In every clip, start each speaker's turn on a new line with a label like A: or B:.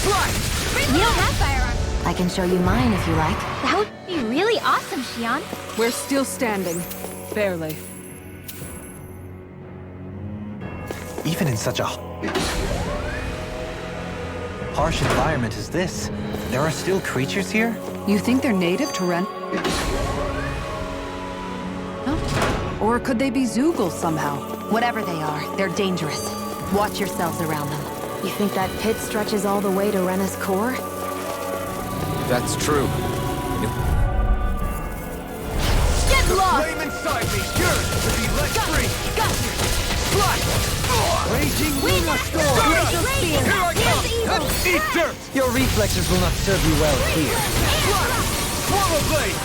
A: You don't have firearms.
B: I can show you mine if you like.
A: That would be really awesome, Xion.
C: We're still standing. Barely.
D: Even in such a harsh environment as this, there are still creatures here?
C: You think they're native to Ren? Huh? Or could they be Zoogle somehow?
B: Whatever they are, they're dangerous. Watch yourselves around them. You think that pit stretches all the way to Rena's core?
E: That's true.
A: Get lost!
E: Flame inside me, yours to be let free!
A: Got you!
E: Slash! Raging Luna Storm!
A: Glacial Spear!
E: Here I come! Eat dirt!
D: Your reflexes will not serve you well here.
E: Swallow Blade!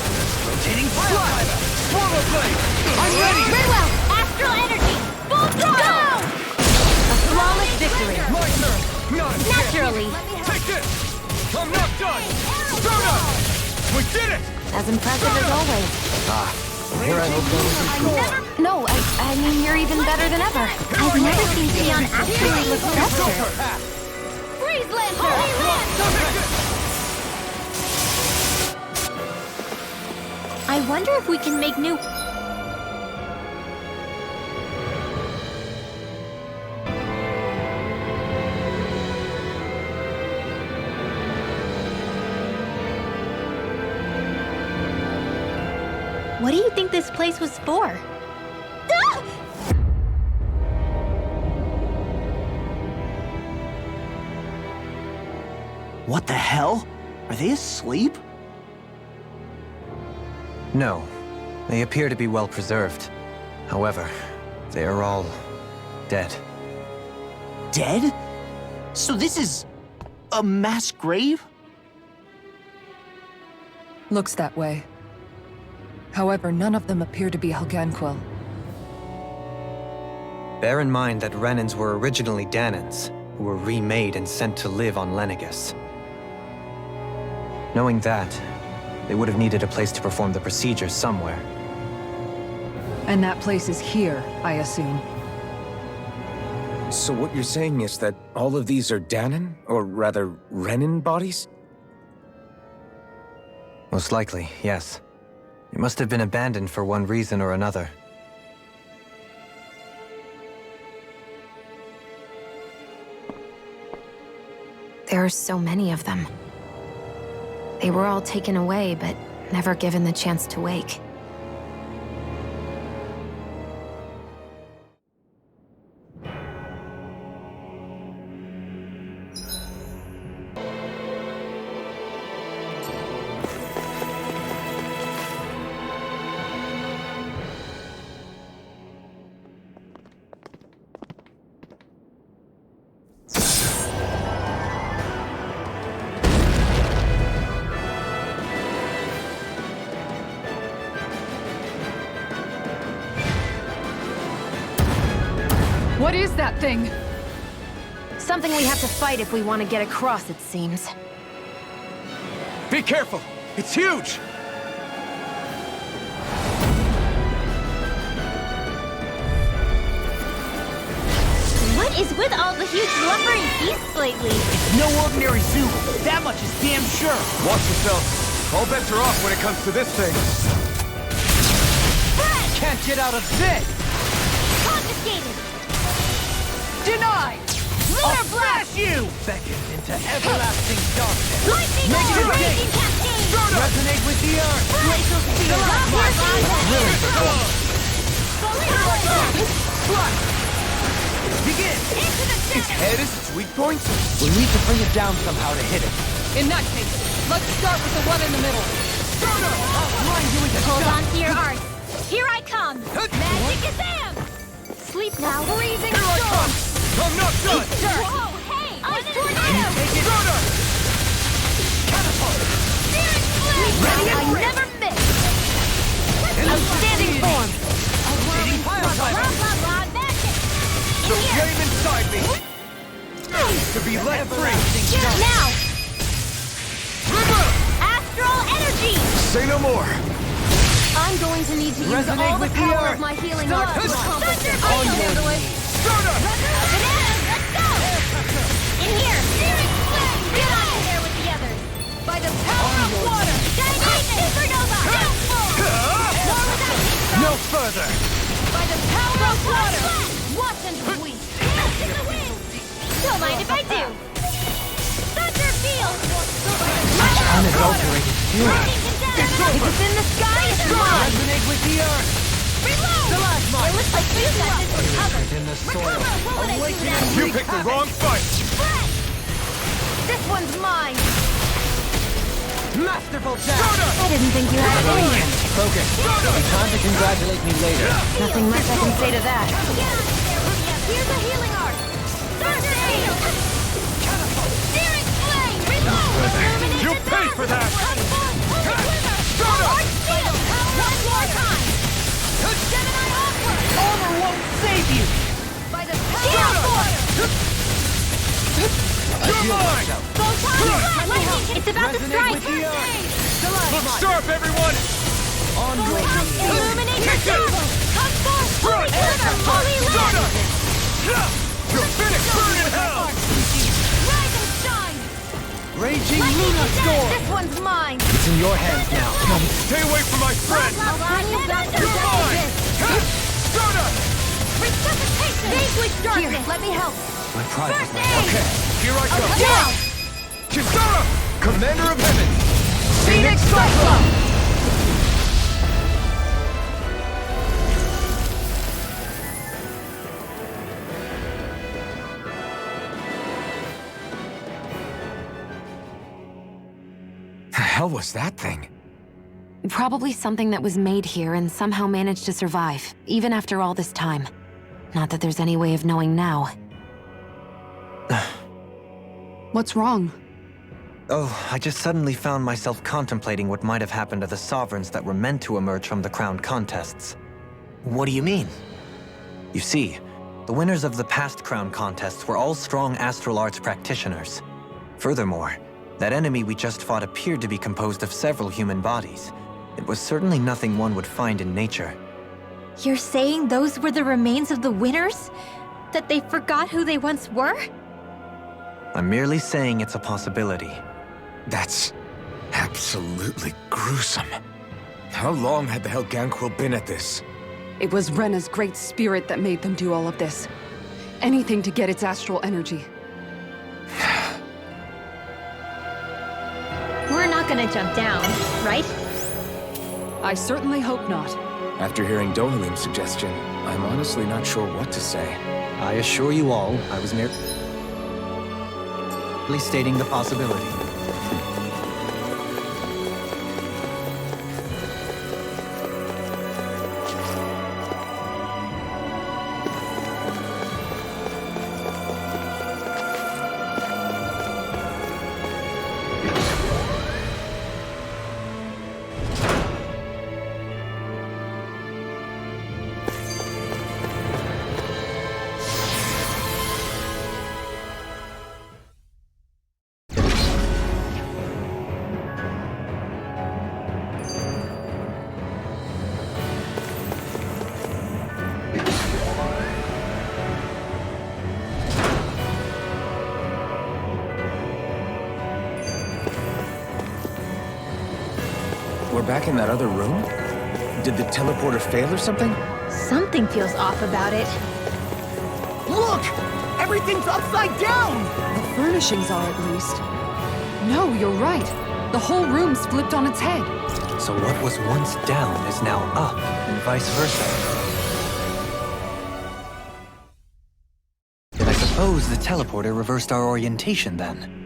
E: Rotating Slash! Swallow Blade! I'm ready!
A: Very well! Astral Energy! Full throttle!
B: A flawless victory.
E: My turn! Not a chance!
A: Naturally.
E: Take this! I'm not done! Start up! We did it!
B: As impressive as always.
D: Here I hope
B: No, I mean you're even better than ever.
A: I've never seen Xion actually look desperate. Freeze Lancer! I wonder if we can make new... What do you think this place was for? Ah!
F: What the hell? Are they asleep?
D: No. They appear to be well preserved. However, they are all dead.
F: Dead? So this is a mass grave?
C: Looks that way. However, none of them appear to be Alganquil.
D: Bear in mind that Renans were originally Danans, who were remade and sent to live on Lenegis. Knowing that, they would have needed a place to perform the procedure somewhere.
C: And that place is here, I assume.
E: So what you're saying is that all of these are Danan, or rather, Renan bodies?
D: Most likely, yes. It must have been abandoned for one reason or another.
B: There are so many of them. They were all taken away, but never given the chance to wake.
C: What is that thing?
B: Something we have to fight if we want to get across, it seems.
E: Be careful! It's huge!
A: What is with all the huge lumbering beasts lately?
F: It's no ordinary zoo. That much is damn sure.
E: Watch yourself. All bets are off when it comes to this thing.
F: Can't get out of this!
A: Confiscated!
F: Denied!
A: Lunar Blast!
F: You! Beckon into everlasting darkness.
A: Lightning
F: Negative
A: Raging
F: gate.
A: Cascade!
F: Resonate with the earth!
A: Glacial Spear!
F: Begin!
A: Into the
E: Its head is its weak point?
F: We'll need to bring it down somehow to hit it.
C: In that case, let's start with the one in the middle.
F: I'll grind you into
A: Hold
F: dust.
A: on to your art. Here I come! Magic is am! Sleep now. Freezing storm!
E: I'm not done!
A: Whoa, hey! Ice tornado!
F: Take it! Catapult!
A: Spirit flame! I never miss! Outstanding form!
F: Rotating fire
A: Blah,
F: driver!
A: blah, blah, magic! In
E: The
A: here!
E: flame inside me! To be let free!
A: Now! Astral energy!
E: Say no more!
A: I'm going to need to use
F: Resonate
A: all the
F: with the
A: power
F: earth.
A: of my healing art to accomplish this.
E: On
A: I'll
E: your
A: handle it.
E: Start up!
A: Bananas, let's go! In here! Spirit flame! Get on water! Watch and weep! In the wind! Don't mind if I do! Thunder field!
D: Unadulterated fury.
A: If it's in the sky, it's mine!
D: Resonate with the earth.
A: Reload! It looks like you got this one covered!
D: In the soil.
A: Recover! What would I do now?
E: You picked the wrong fight!
A: Spread! This one's mine!
D: Masterful dash.
B: I didn't think you had it in you.
D: Focus. It'll be time to congratulate me later.
B: Nothing much I can say to that.
A: Here's a healing art! Thunder field! Searing flame! Reload!
E: You paid for that!
A: Art shield! One more time! Gemini awkward!
F: Armor won't save you!
A: By the power of fire!
E: You're mine!
A: Photon lightning! It's about to strike!
E: Look sharp, everyone!
A: Illuminate your circle! Come forth! Holy glitter! Holy land!
E: You're finished! Burn in hell!
A: Rise and shine!
D: Raging
A: Lightning
D: Luna
A: is dead!
D: Storm.
A: This one's mine!
D: It's in your hands now.
E: Stay away from my friend!
A: I'll bring you back to
E: You're mine! Stardust!
A: Resuscitation! Vanquish darkness! Here, let me help!
D: My pride was
A: First
D: my
A: aid!
E: Okay, here I go!
A: Now!
E: Kisara! Commander of Heaven!
A: Phoenix Cyclone!
E: The hell was that thing?
B: Probably something that was made here and somehow managed to survive, even after all this time. Not that there's any way of knowing now.
C: What's wrong?
D: Oh, I just suddenly found myself contemplating what might have happened to the sovereigns that were meant to emerge from the crown contests.
F: What do you mean?
D: You see, the winners of the past crown contests were all strong astral arts practitioners. Furthermore, that enemy we just fought appeared to be composed of several human bodies. It was certainly nothing one would find in nature.
A: You're saying those were the remains of the winners? That they forgot who they once were?
D: I'm merely saying it's a possibility.
E: That's absolutely gruesome. How long had the Helganquil been at this?
C: It was Rena's great spirit that made them do all of this. Anything to get its astral energy.
A: We're not gonna jump down, right?
C: I certainly hope not.
E: After hearing Dohalim's suggestion, I'm honestly not sure what to say.
D: I assure you all, I was merely stating the possibility.
E: We're back in that other room? Did the teleporter fail or something?
A: Something feels off about it.
F: Look! Everything's upside down!
C: The furnishings are, at least. No, you're right. The whole room's flipped on its head.
D: So what was once down is now up, and vice versa. I suppose the teleporter reversed our orientation then.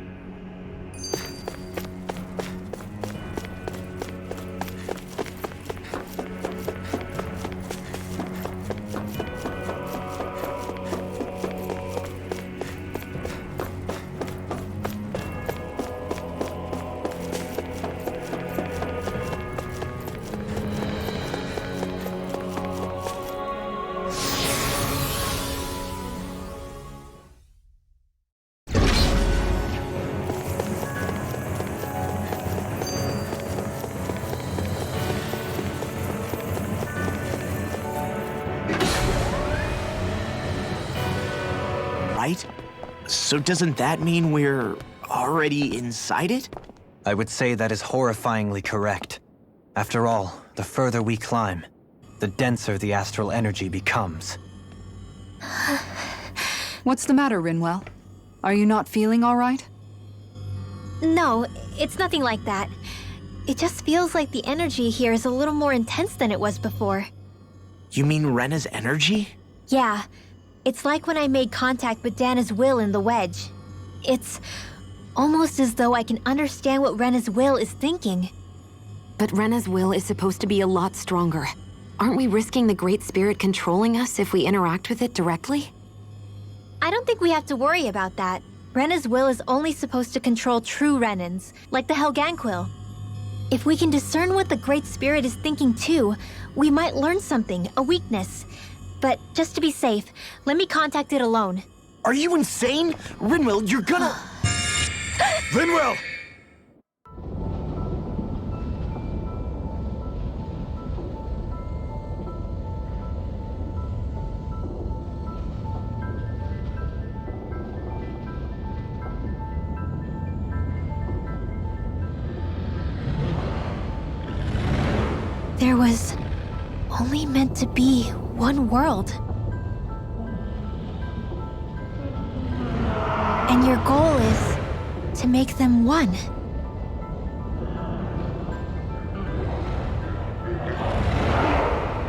F: Right? So doesn't that mean we're already inside it?
D: I would say that is horrifyingly correct. After all, the further we climb, the denser the astral energy becomes.
C: What's the matter, Rinwell? Are you not feeling all right?
A: No, it's nothing like that. It just feels like the energy here is a little more intense than it was before.
F: You mean Rena's energy?
A: Yeah, it's like when I made contact with Dana's will in the wedge. It's almost as though I can understand what Rena's will is thinking.
B: But Rena's will is supposed to be a lot stronger. Aren't we risking the Great Spirit controlling us if we interact with it directly?
A: I don't think we have to worry about that. Rena's will is only supposed to control true Renans, like the Helganquil. If we can discern what the Great Spirit is thinking too, we might learn something, a weakness. But just to be safe, let me contact it alone.
F: Are you insane? Rinwell, you're gonna...
E: Rinwell!
A: There was only meant to be one world. And your goal is to make them one.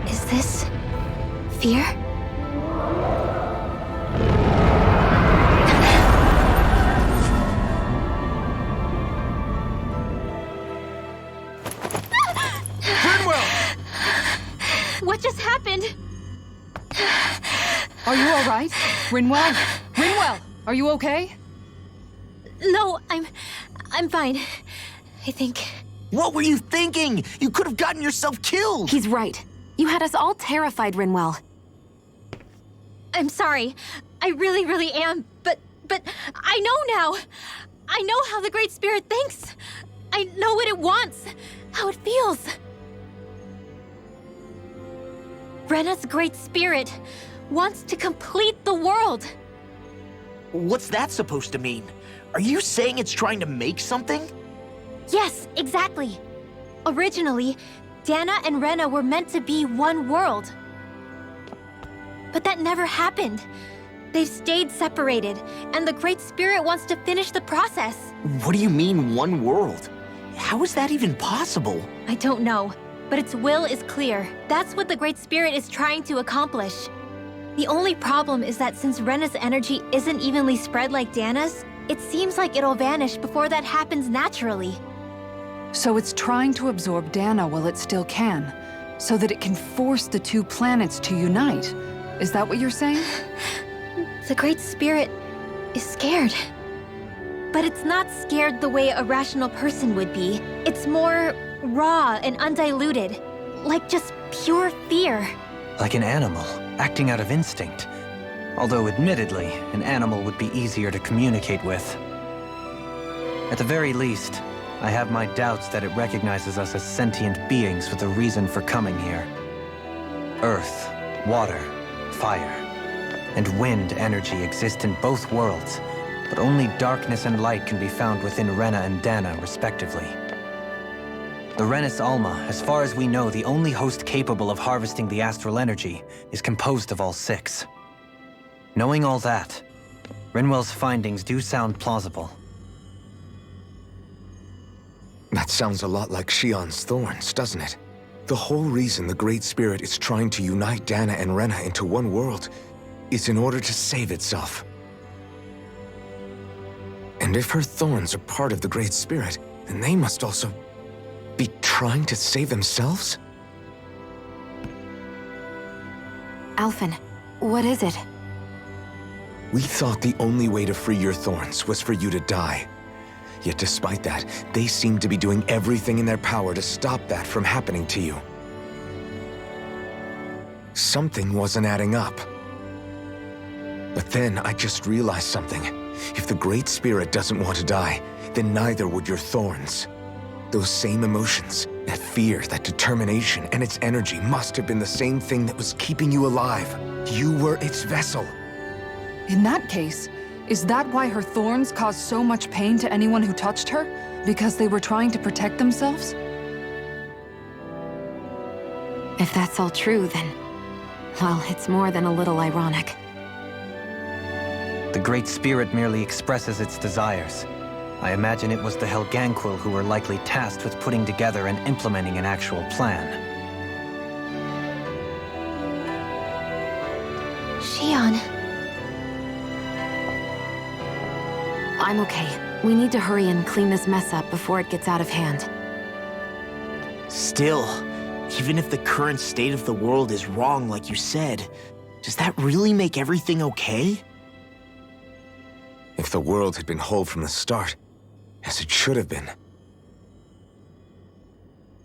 A: Is this fear? What just happened?
C: Are you all right? Rinwell? Rinwell, are you okay?
A: No, I'm fine. I think.
F: What were you thinking? You could have gotten yourself killed!
B: He's right. You had us all terrified, Rinwell.
A: I'm sorry. I really, really am. But I know now. I know how the Great Spirit thinks. I know what it wants, how it feels. Rena's Great Spirit wants to complete the world.
F: What's that supposed to mean? Are you saying it's trying to make something?
A: Yes, exactly. Originally, Dana and Rena were meant to be one world. But that never happened. They've stayed separated, and the Great Spirit wants to finish the process.
F: What do you mean, one world? How is that even possible?
A: I don't know, but its will is clear. That's what the Great Spirit is trying to accomplish. The only problem is that since Rena's energy isn't evenly spread like Dana's, it seems like it'll vanish before that happens naturally.
C: So it's trying to absorb Dana while it still can, so that it can force the two planets to unite. Is that what you're saying?
A: The Great Spirit is scared. But it's not scared the way a rational person would be. It's more raw and undiluted, like just pure fear.
D: Like an animal, acting out of instinct. Although admittedly, an animal would be easier to communicate with. At the very least, I have my doubts that it recognizes us as sentient beings with a reason for coming here. Earth, water, fire, and wind energy exist in both worlds, but only darkness and light can be found within Rena and Dana, respectively. The Renis Alma, as far as we know, the only host capable of harvesting the astral energy, is composed of all six. Knowing all that, Rinwell's findings do sound plausible.
E: That sounds a lot like Shion's thorns, doesn't it? The whole reason the Great Spirit is trying to unite Dana and Rena into one world is in order to save itself. And if her thorns are part of the Great Spirit, then they must also be trying to save themselves?
B: Alphen, what is it?
E: We thought the only way to free your thorns was for you to die. Yet despite that, they seem to be doing everything in their power to stop that from happening to you. Something wasn't adding up. But then I just realized something. If the Great Spirit doesn't want to die, then neither would your thorns. Those same emotions, that fear, that determination, and its energy must have been the same thing that was keeping you alive. You were its vessel.
C: In that case, is that why her thorns caused so much pain to anyone who touched her? Because they were trying to protect themselves?
B: If that's all true, then... well, it's more than a little ironic.
D: The Great Spirit merely expresses its desires. I imagine it was the Helganquil who were likely tasked with putting together and implementing an actual plan.
A: Shion.
B: I'm okay. We need to hurry and clean this mess up before it gets out of hand.
F: Still, even if the current state of the world is wrong like you said, does that really make everything okay?
E: If the world had been whole from the start, as it should have been,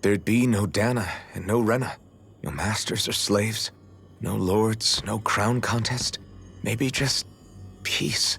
E: there'd be no Dana and no Rena, no masters or slaves, no lords, no crown contest, maybe just peace.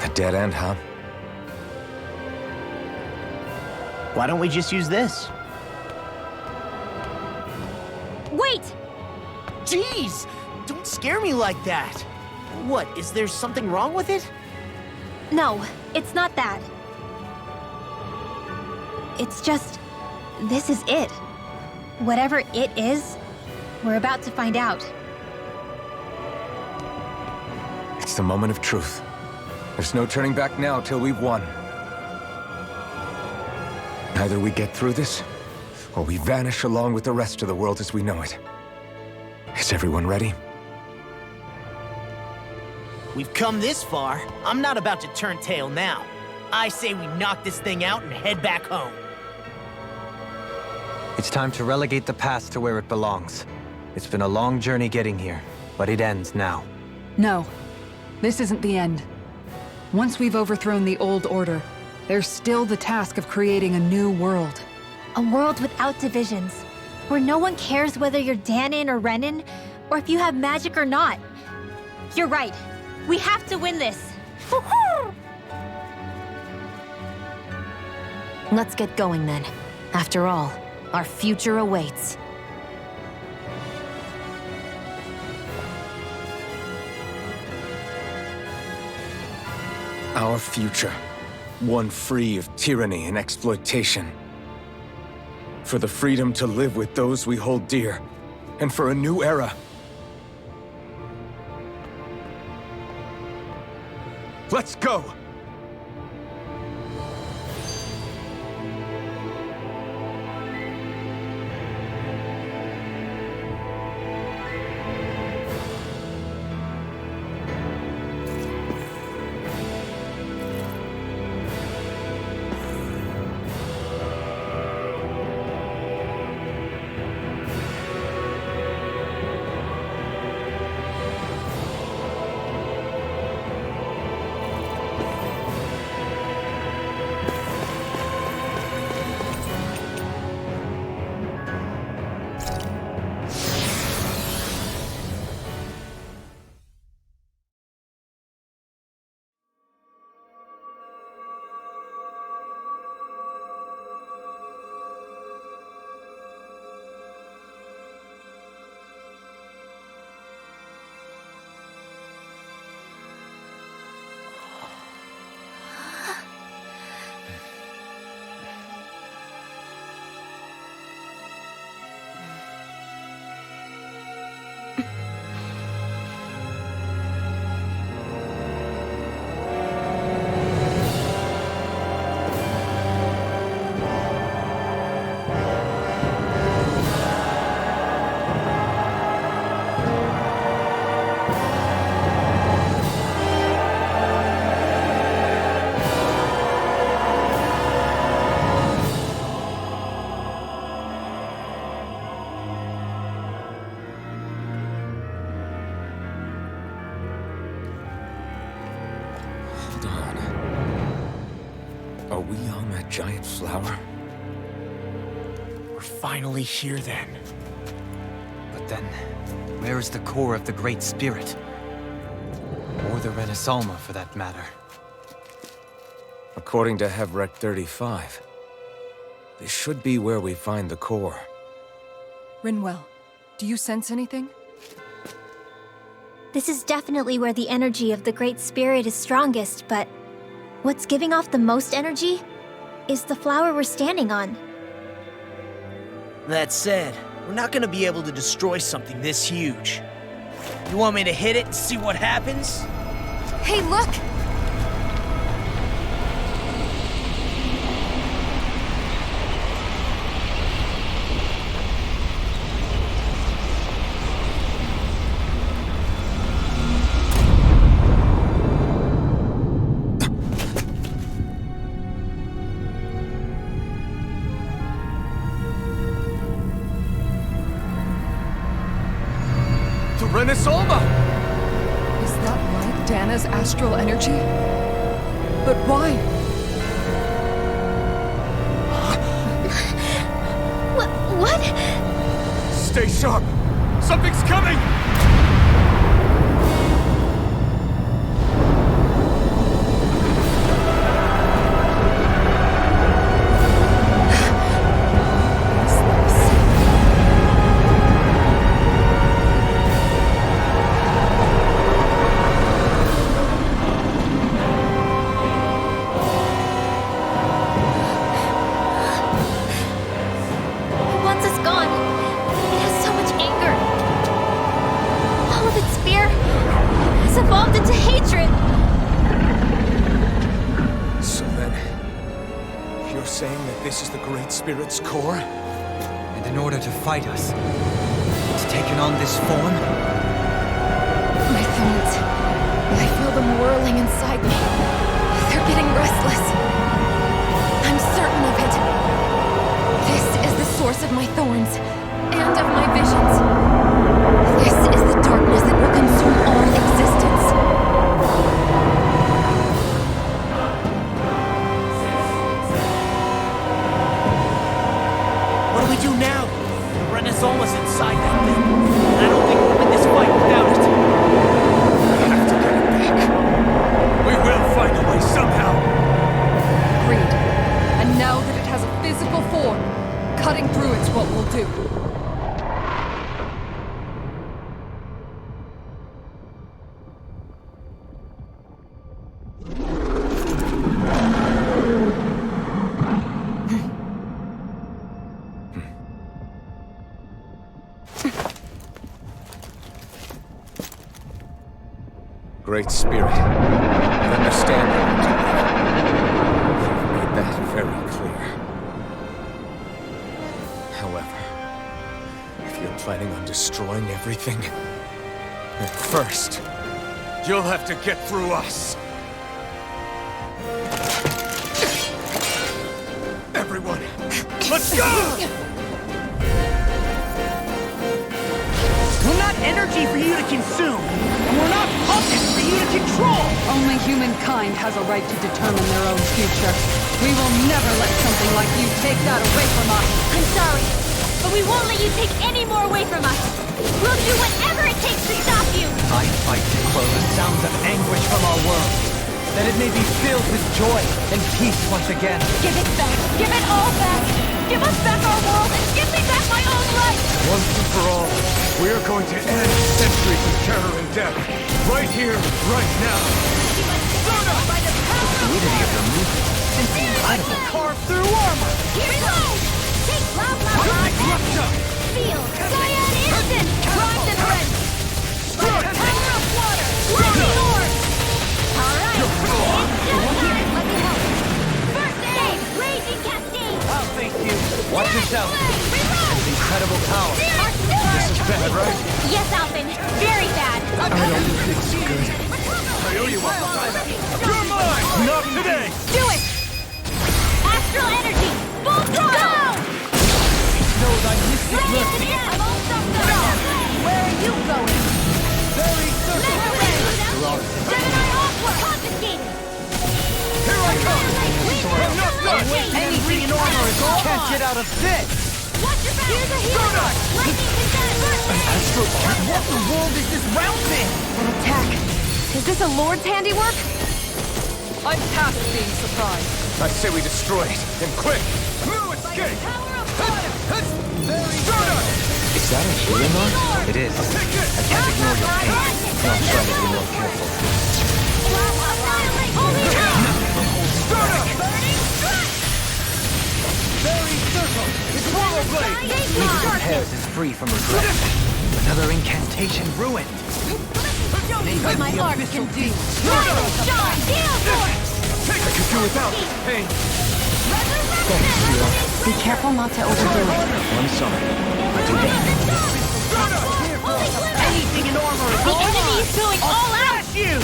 E: A dead end, huh?
F: Why don't we just use this?
A: Wait!
F: Jeez! Don't scare me like that! What, is there something wrong with it?
A: No, it's not that. It's just, this is it. Whatever it is, we're about to find out.
E: It's the moment of truth. There's no turning back now till we've won. Either we get through this, or we vanish along with the rest of the world as we know it. Is everyone ready?
F: We've come this far. I'm not about to turn tail now. I say we knock this thing out and head back home.
D: It's time to relegate the past to where it belongs. It's been a long journey getting here, but it ends now.
C: No, this isn't the end. Once we've overthrown the old order, there's still the task of creating a new world.
A: A world without divisions, where no one cares whether you're Danon or Renan, or if you have magic or not. You're right. We have to win this.
B: Let's get going then. After all, our future awaits.
E: Our future. One free of tyranny and exploitation. For the freedom to live with those we hold dear. And for a new era. Let's go! giant flower?
F: We're finally here then.
D: But then, where is the core of the Great Spirit? Or the Renaissance, for that matter.
E: According to Hevrek 35, this should be where we find the core.
C: Rinwell, do you sense anything?
A: This is definitely where the energy of the Great Spirit is strongest, but what's giving off the most energy is the flower we're standing on.
F: That said, we're not gonna be able to destroy something this huge. You want me to hit it and see what happens?
B: Hey, look!
E: The Renaissance!
C: Is that like Dana's astral energy? But why?
A: What?
E: Stay sharp! Something's coming!
A: Once it's gone, it has so much anger. All of its fear has evolved into hatred.
E: So then, you're saying that this is the Great Spirit's core?
D: And in order to fight us, it's taken on this form?
B: My thorns. I feel them whirling inside me. They're getting restless. I'm certain of it. This is the source of my thorns, and of my visions. This is the darkness that will consume all existence.
F: What do we do now? The Renaissance is inside that thing. And I don't think we'll win this fight without it.
E: We have to get it back. We will find a way somehow.
C: Agreed. And now that it has a physical form, cutting through it's what we'll do.
E: Great Spirit, I understand that. You've made that very clear. However, if you're planning on destroying everything, then first, you'll have to get through us. Everyone, let's go!
F: We're not energy for you to consume, and we're not puppets for you to control!
C: Only humankind has a right to determine their own future. We will never let something like you take that away from us.
A: I'm sorry, but we won't let you take any more away from us. We'll do whatever it takes to stop you.
D: I fight to quell the sounds of anguish from our world, that it may be filled with joy and peace once again.
A: Give it back. Give it all back. Give us back our world and give me back my own life.
E: Once and for all, we are going to end centuries of terror and death. Right here, right now.
A: By the power of
D: Fluidity of your movement. It's incredible.
F: Carved through armor!
A: Here we go! Take blah blah blah. Feel cyan instant. Primed and ready. By the power of water. Lightning orb. All right. It's just time. Let me help. First aid. Raging cascade.
F: Oh, thank you.
D: Watch yourself.
A: Reload.
D: It's incredible power.
A: This
E: is bad, right?
A: Yes, Alvin. Very bad.
E: I owe you one. You're mine! Not today!
A: Do it. Astral energy. Full throttle. Go.
F: Those I miss you.
A: Ready to the end. Where are you going?
F: Very
A: Mega Ray. Gemini Aqua. Confiscated.
E: Here I come!
A: Annihilate.
E: I'm not
F: Anything in armor is all
G: Can't get out of this!
B: Watch your back! Here's a healer! Lightning
F: Astro Art? What the world is this realm in?
C: An attack. Is this a Lord's handiwork? I'm past being surprised.
E: I say we destroy it, and quick! No escape!
D: Is that a healing arm? It is. I can't ignore your pain. Now try to be more careful. Even Pez is free from regret. Another incantation ruined.
B: Show me what my art can do!
E: I could do without pain.
C: Be careful not to overdo it.
D: I'm sorry. I do that.
F: Anything in armor is
B: The
F: all
B: enemy
F: mine.
B: is going
F: I'll
B: all out!
F: smash you!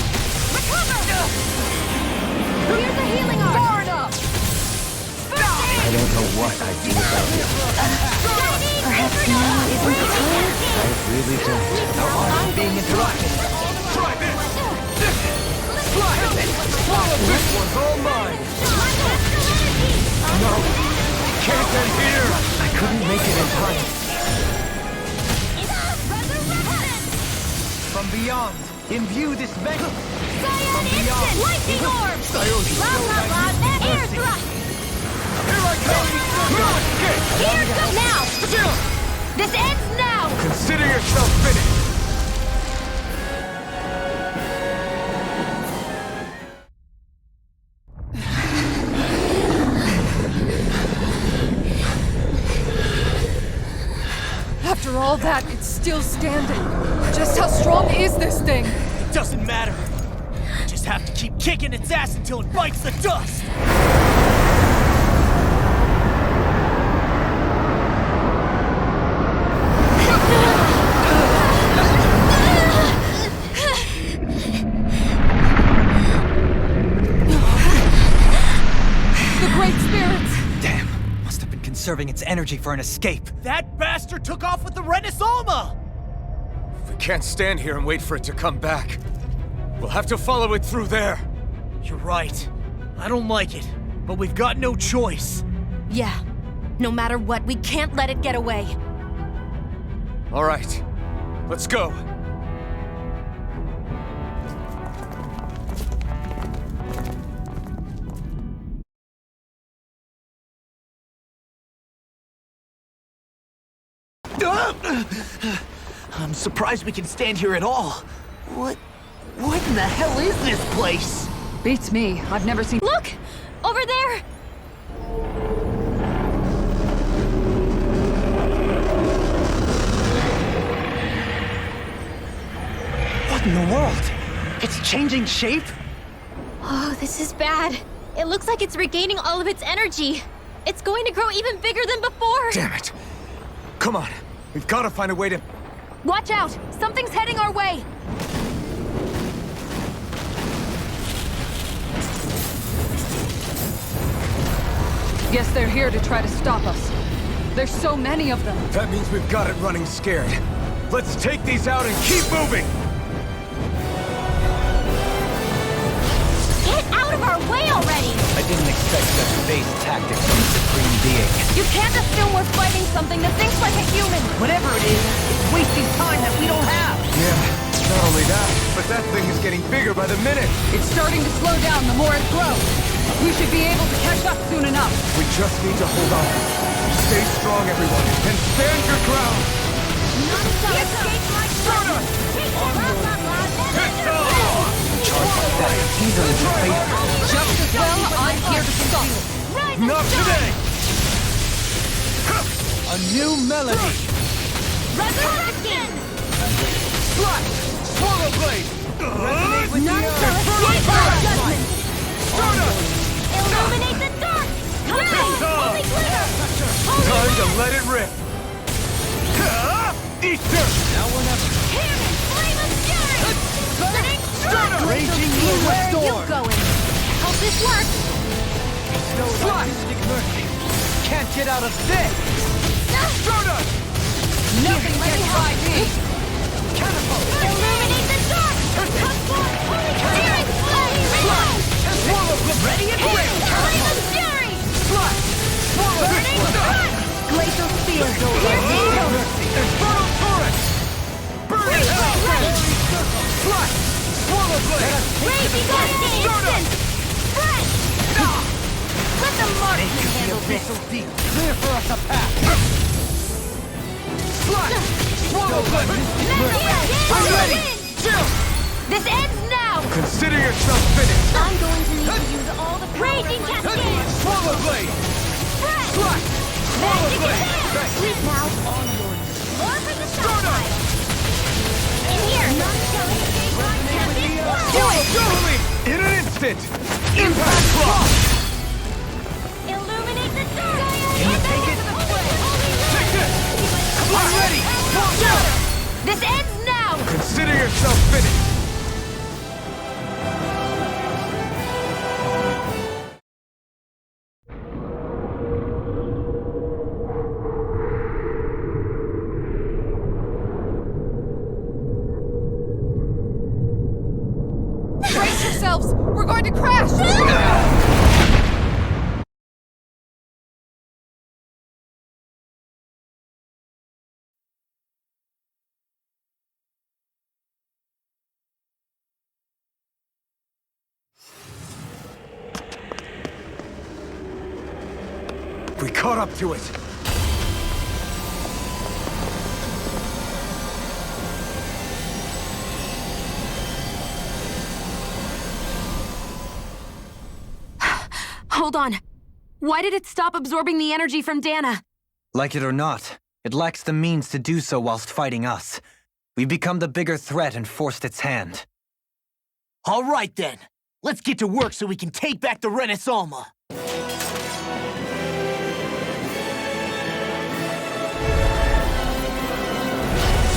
B: Here's a healing art! Far enough!
D: I don't know what I'd do without you.
C: Perhaps now isn't the time?
D: I really don't.
F: Our armor is being interrupted.
E: Try this! This one's all mine! No! Can't end here!
D: I couldn't make it in time.
F: From beyond, imbue this vengeance.
B: Cyan instant! Lightning orb! Blah blah blah! Air thrust!
E: Here I come! No escape!
B: Here goes now! This ends now!
E: Consider yourself finished!
C: After all that, it's still standing. Just how strong is this thing?
F: It doesn't matter. We just have to keep kicking its ass until it bites the dust.
C: The Great Spirits!
G: Damn, must have been conserving its energy for an escape.
F: That bastard took off with the Renaissance!
E: We can't stand here and wait for it to come back. We'll have to follow it through there.
F: You're right. I don't like it, but we've got no choice.
B: Yeah. No matter what, we can't let it get away.
E: All right, let's go.
F: I'm surprised we can stand here at all. What in the hell is this place?
C: Beats me. I've never seen.
B: Look! Over there!
G: What in the world? It's changing shape?
A: Oh, this is bad. It looks like it's regaining all of its energy. It's going to grow even bigger than before.
E: Damn it! Come on, we've got to find a way to...
B: Watch out! Something's heading our way!
C: Guess they're here to try to stop us. There's so many of them.
E: That means we've got it running scared. Let's take these out and keep moving!
B: Get out of our way already!
D: I didn't expect such base tactics from a supreme being.
B: You can't assume we're fighting something that thinks like a human!
F: Whatever it is, it's wasting time that we don't have.
E: Yeah, not only that, but that thing is getting bigger by the minute.
C: It's starting to slow down the more it grows. We should be able to catch up soon enough.
E: We just need to hold on. Stay strong, everyone, and stand your ground!
B: Escape my
E: Soda!
D: Charge like that could easily be fatal.
C: Just as well, I'm here to stop it.
E: Not today!
G: A new melody!
B: Resurrection!
E: Slash! Swallow blade!
B: None shall escape our judgment!
E: Soda!
B: Illuminate the dark! Holy glitter!
E: Time to let it rip! Easter!
G: Now or never.
B: Cannon! Flame of fury! Burning strike!
G: Raging
B: Where are you
G: storm.
B: going? How's this work?
G: Snow mystic mercy. Can't get out of this!
E: Soda!
C: Nothing gets by me.
G: Catapult!
B: Illuminate the dark! Come forth! Holy searing flame!
F: Swallow blade ready and
B: Cannon!
F: ready!
B: Flame of fury! Glacial Spear!
G: Mercy! Infernal Torrent! Burn in hell! Flash! Swallow Blade!
A: Raging Cascade!
G: Stardust!
A: Fresh! Let the marksman handle this!
G: Abyssal deep! Clear for us a path! Flash! Swallow Blade! I'm ready! Chill!
A: This ends now!
E: Consider yourself finished!
A: I'm going to need to use all the power Raging Cascade!
E: Swallow Blade!
A: Fresh!
E: Flash! Swallow Blade!
A: Sleep now! More for the shot fire! In here!
E: Totally! In an instant! Impact Block!
A: Illuminate the dark!
G: Can you take it?
E: Take this! I'm ready!
A: This ends now!
E: Consider yourself finished!
C: Brace yourselves! We're going to crash!
E: We caught up to it!
B: Hold on. Why did it stop absorbing the energy from Dana?
D: Like it or not, it lacks the means to do so whilst fighting us. We've become the bigger threat and forced its hand.
F: All right then. Let's get to work so we can take back the Renaissance.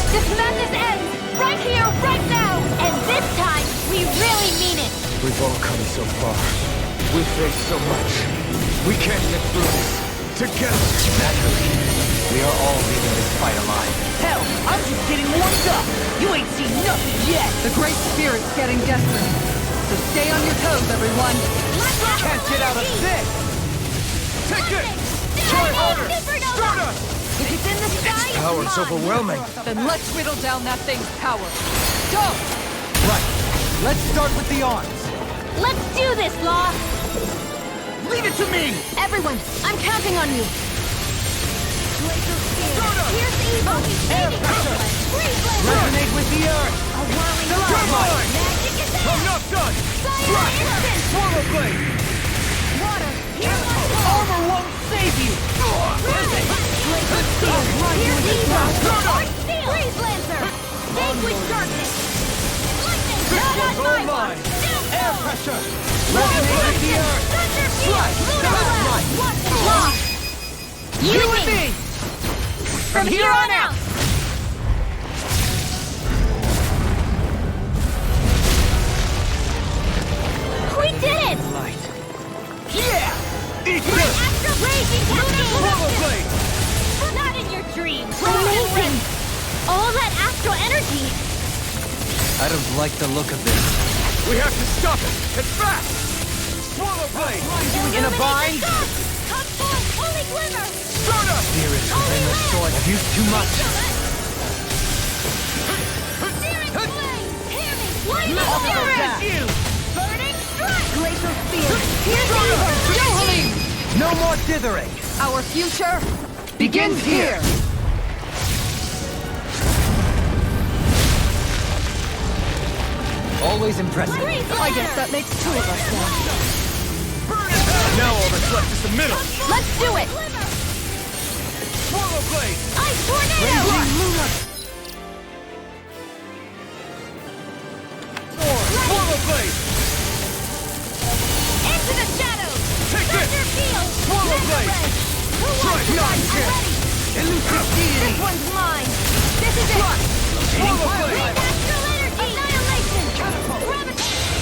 A: This madness ends! Right here, right now! And this time, we really mean it!
E: We've all come so far. We've faced so much. We can't get through this. Together!
D: Naturally, we are all leaving this fight alive.
F: Hell, I'm just getting warmed up. You ain't seen nothing yet.
C: The Great Spirit's getting desperate. So stay on your toes, everyone.
G: Can't get out of this!
E: Take it! Try harder! Stardust!
A: If it's in the sky, it's
E: Power's
A: mine.
E: overwhelming.
C: Then let's whittle down that thing's power. Go!
G: Right. Let's start with the arms.
A: Let's do this, Law!
F: Leave it to me!
B: Everyone, I'm counting on you.
A: Here's evil!
G: Air pressure! Resonate with the earth!
A: A whirling
G: Turbine!
A: magic is
E: I'm
A: out!
E: not done!
A: Fire instant!
E: Swallow Blade!
A: Water! Here one
F: Armor won't save you!
A: Here's evil! Arch steel! Freeze Lancer! Vanquish darkness! Lightning! Not on my
G: mine!
A: watch!
G: Air pressure!
A: Resonate
G: with the earth!
A: Thunder field! Lunar blast! Watch and block!
F: You and me!
A: From here on out! We did it!
G: Light.
F: Yeah!
E: Eat
A: My
E: this!
A: astral raging
E: Swallow
A: cascade!
E: Blade!
A: Not in your dreams! Amazing! All that astral energy!
D: I don't like the look of this.
E: We have to stop it! And fast! Swallow Blade!
F: In a bind?
A: Come forth, holy glimmer!
E: Stardust!
D: Spirits within the sword have used too much.
A: Searing flame! Hear me! Lightning
F: I'll go
A: fury!
F: down.
A: Burning strike!
B: Glacial Spear!
A: Here's evil!
C: Yohelim!
G: No more dithering!
C: Our future begins here!
D: Always impressive.
C: I guess that makes two of us now.
E: Now all that's left is the middle!
B: Let's do it!
E: Swallow Blade!
A: Ice tornado!
E: Swallow Blade!
A: Into the shadows!
E: Take this!
A: Thunder field!
E: Swallow
A: Mega
E: Blade!
A: red! Who
E: Try
A: wants
E: not
A: one?
E: again.
A: I'm ready!
F: Elusive
A: This
F: deity!
A: one's mine! This is it!
E: Swallow Blade!
A: Bring astral energy! Annihilation! Gravitation!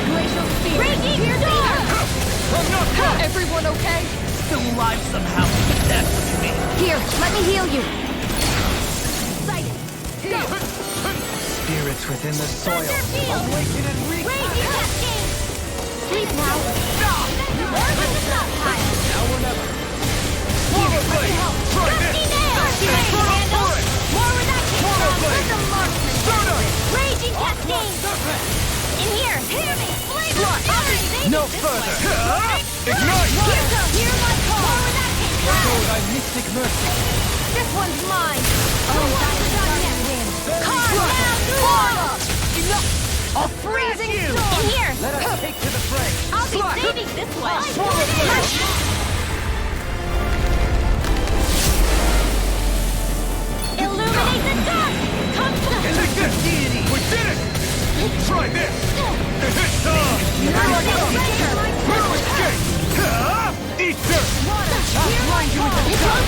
B: Glacial Spear!
A: Raging storm!
E: I'm not done!
C: Everyone okay?
F: Still alive somehow. That's what you mean.
B: Here, let me heal you.
A: Sighted! Go!
D: Spirits within the soil.
A: Thunder field!
G: Awaken and
A: Raging cascade! Sleep
G: No further! Ignite!
A: Hear my call!
G: Show thy mystic mercy!
A: This one's mine! Carve now through!
G: I'll freezing you!
A: In here!
G: Let us take to the fray!
A: I'll be saving this one! Illuminate the dark! Come to the...
G: Take this! We did it! Try this! Here I go! No escape! Eat dirt! I'll blind you with the dark!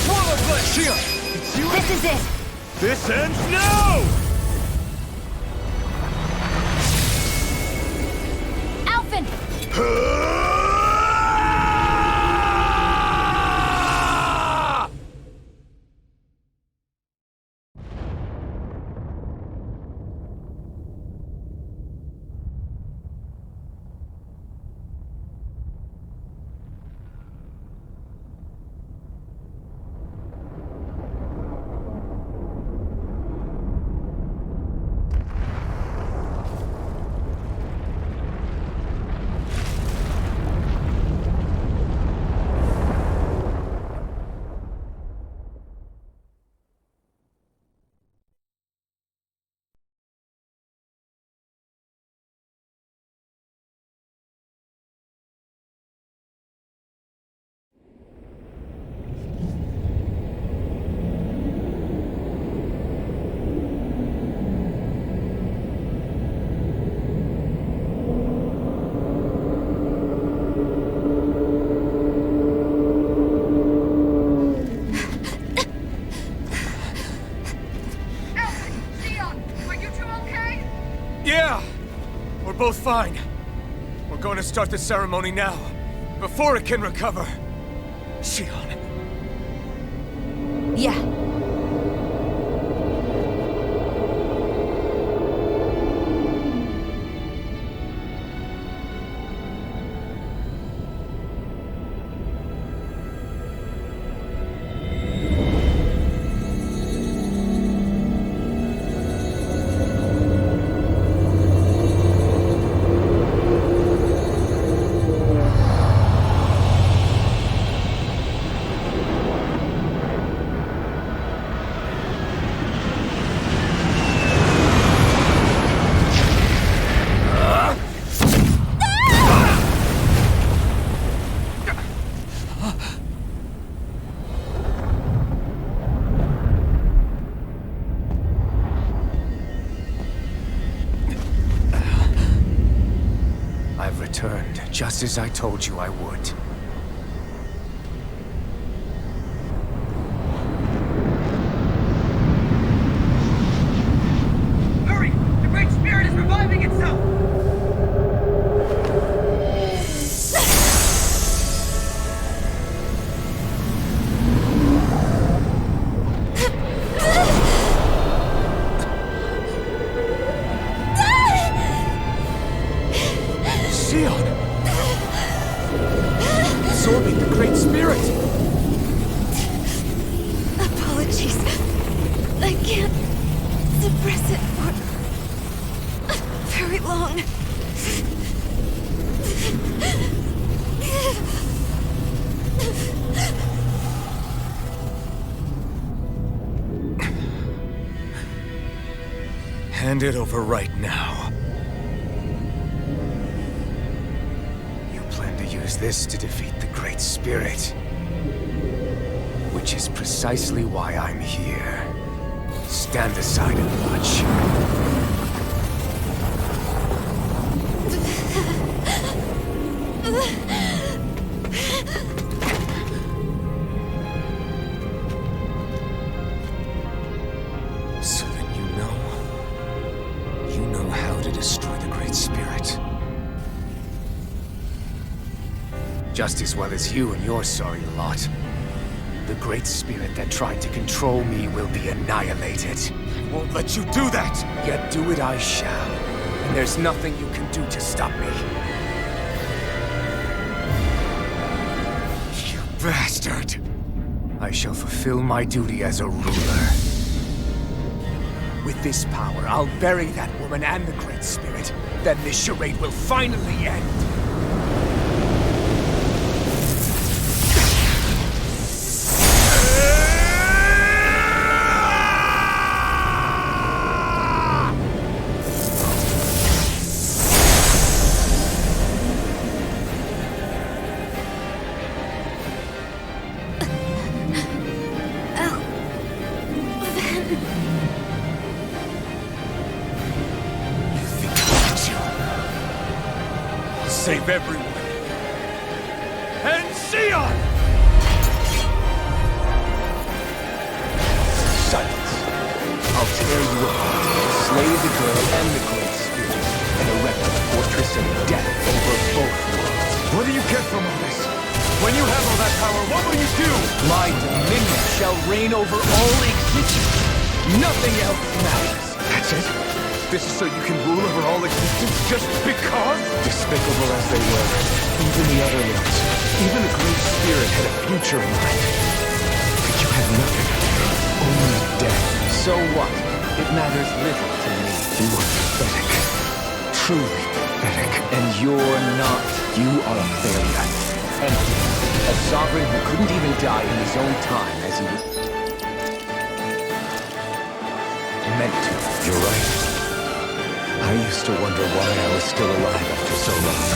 G: Swallow flesh! Here!
A: This is it!
G: This ends now!
A: Alphen!
G: We're both fine. We're going to start the ceremony now, before it can recover. Shion.
B: Yeah.
E: Returned, just as I told you I would.
G: Hurry! The Great Spirit is reviving itself!
E: Absorbing the Great Spirit!
B: Apologies. I can't suppress it for very long.
E: Hand it over right now. Use this to defeat the Great Spirit. Which is precisely why I'm here. Stand aside and watch. So that you know how to destroy the Great Spirit. Just as well as you and your sorry lot. The Great Spirit that tried to control me will be annihilated.
G: I won't let you do that!
E: Yet do it I shall. And there's nothing you can do to stop me. You bastard! I shall fulfill my duty as a ruler. With this power, I'll bury that woman and the Great Spirit,
G: Then this charade will finally end. Save everyone. And Sion!
E: Silence. I'll tear you apart, slay the girl and the Great Spirit, and erect a fortress of death over both worlds.
G: What do you get from all this? When you have all that power, what will you do?
E: My dominion shall reign over all existence. Nothing else matters.
G: That's it? This is so you can rule over all existence just because?
E: Despicable as they were, even the other ones, even the Great Spirit had a future in mind. But you had nothing. Only death. So what? It matters little to me. You are pathetic. Truly pathetic. And you're not. You are a failure. Empty. A sovereign who couldn't even die in his own time as he was meant to. You're right. I used to wonder why I was still alive after so long.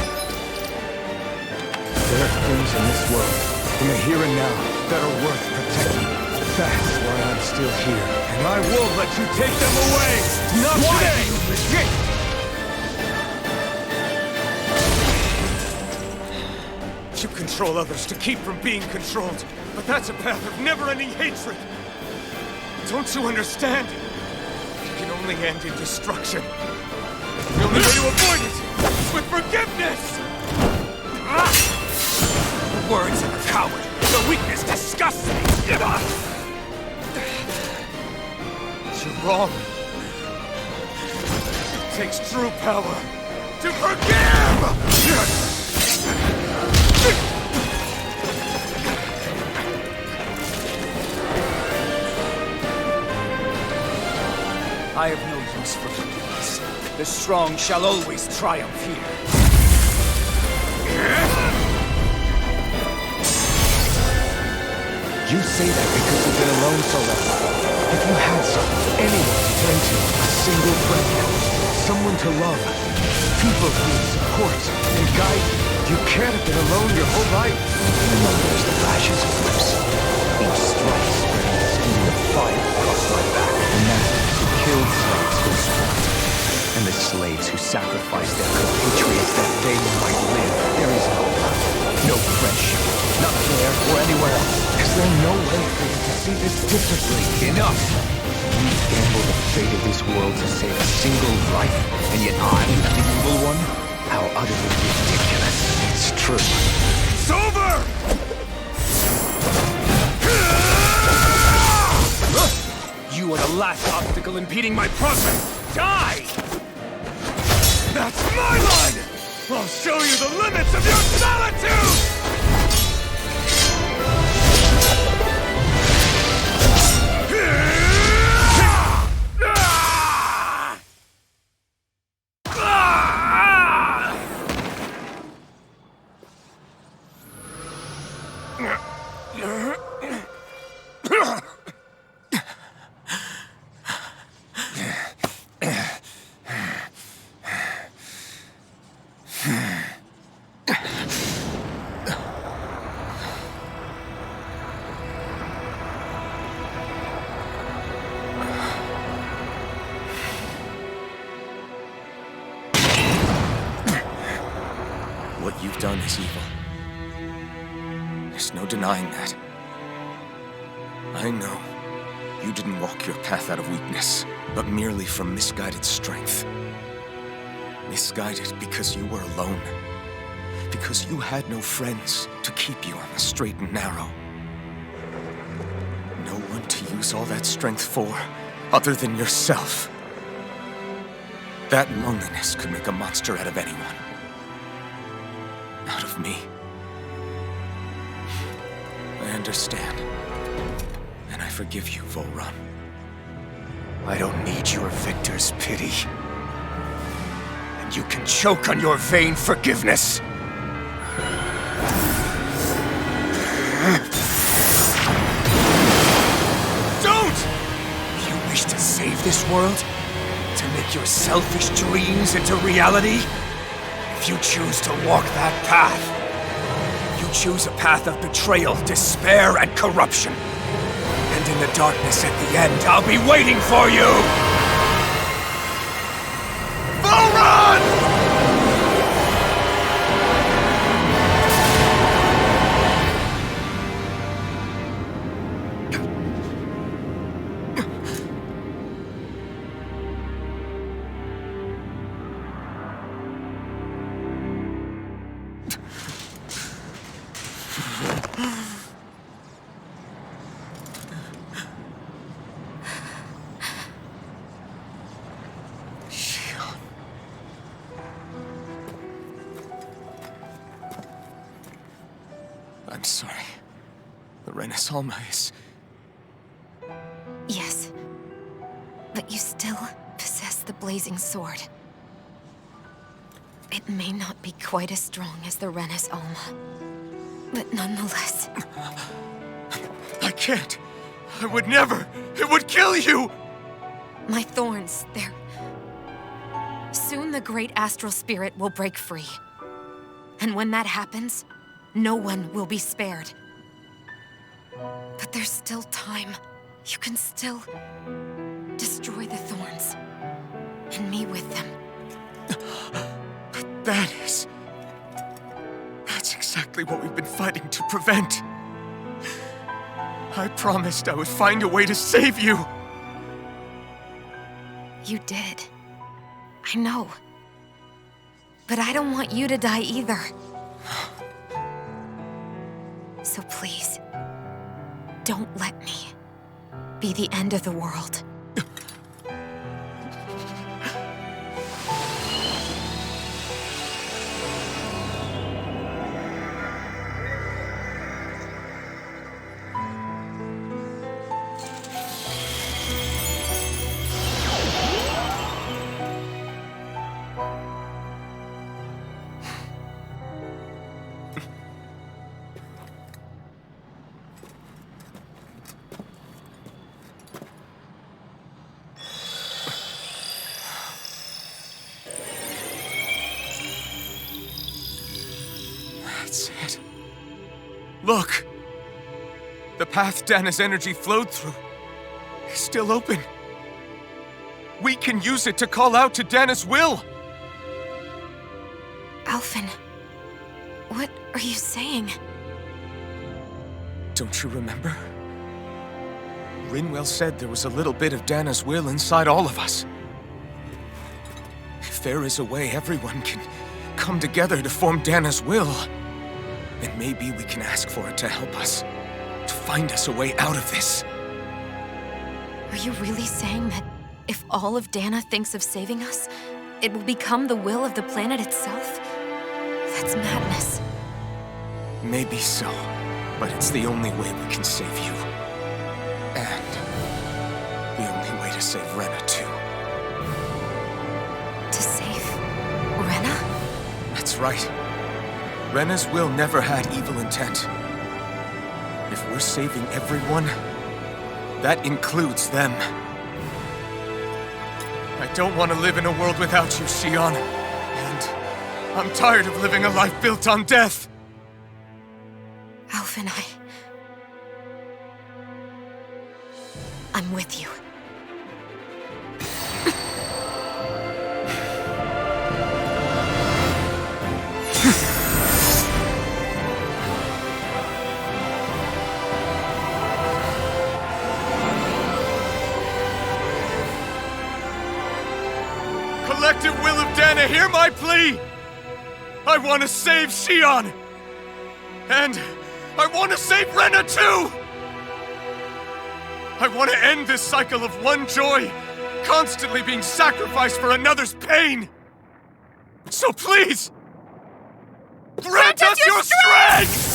E: There are things in this world, in the here and now, that are worth protecting. That's why I'm still here.
G: And I won't let you take them away! Not
E: Why
G: today!
E: do you resist?
G: You control others to keep from being controlled, but that's a path of never-ending hatred. Don't you understand? It can only end in destruction. The only way to avoid it is with forgiveness! The words of a coward. The weakness disgusts me. You're wrong. It takes true power to forgive! I have no use for weakness. The strong shall always triumph here.
E: You say that because you've been alone so long. If you had someone, anyone to turn to, a single friend, someone to love, people who would support and guide you, you can't have been alone your whole life. Remembers the flashes of lips, each strike spreading a stream of fire across my back. The masters who killed slaves who sworn, and the slaves who sacrificed their compatriots that they might live. There is no love, no friendship, not there or anywhere else. Is there no way for you to see this differently? Enough! You gamble the fate of this world to save a single life, and yet I'm the evil one? How utterly ridiculous. It's true.
G: It's over! You are the last obstacle impeding my progress. Die! That's my line! I'll show you the limits of your solitude! What you've done is evil. There's no denying that. I know you didn't walk your path out of weakness, but merely from misguided strength. Misguided because you were alone. Because you had no friends to keep you on the straight and narrow. No one to use all that strength for, other than yourself. That loneliness could make a monster out of anyone. Out of me. I understand. And I forgive you, Volron. I don't need your victor's pity. You can choke on your vain forgiveness. Don't! You wish to save this world? To make your selfish dreams into reality? If you choose to walk that path, you choose a path of betrayal, despair, and corruption. And in the darkness at the end, I'll be waiting for you! Full run! I'm sorry. The Renaissance is...
B: Yes. But you still possess the Blazing Sword. It may not be quite as strong as the Renaissance, but nonetheless...
G: I can't! I would never! It would kill you!
B: My thorns, they're... Soon the great astral spirit will break free. And when that happens, no one will be spared. But there's still time. You can still destroy the thorns. And me with them.
G: But that's exactly what we've been fighting to prevent. I promised I would find a way to save you.
B: You did. I know. But I don't want you to die either. So please, don't let me be the end of the world.
G: That's it. Look! The path Dana's energy flowed through is still open. We can use it to call out to Dana's will!
B: Alphen, what are you saying?
G: Don't you remember? Rinwell said there was a little bit of Dana's will inside all of us. If there is a way everyone can come together to form Dana's will, then maybe we can ask for it to help us, to find us a way out of this.
B: Are you really saying that if all of Dana thinks of saving us, it will become the will of the planet itself? That's madness.
G: Maybe so, but it's the only way we can save you. And the only way to save Rena, too.
B: To save Rena?
G: That's right. Rena's will never had evil intent. If we're saving everyone, that includes them. I don't want to live in a world without you, Xion. And I'm tired of living a life built on death.
B: Alphen, I'm with you.
G: Collective will of Dana, hear my plea! I want to save Xion! And I want to save Rena too! I want to end this cycle of one joy, constantly being sacrificed for another's pain! So please, grant us your strength!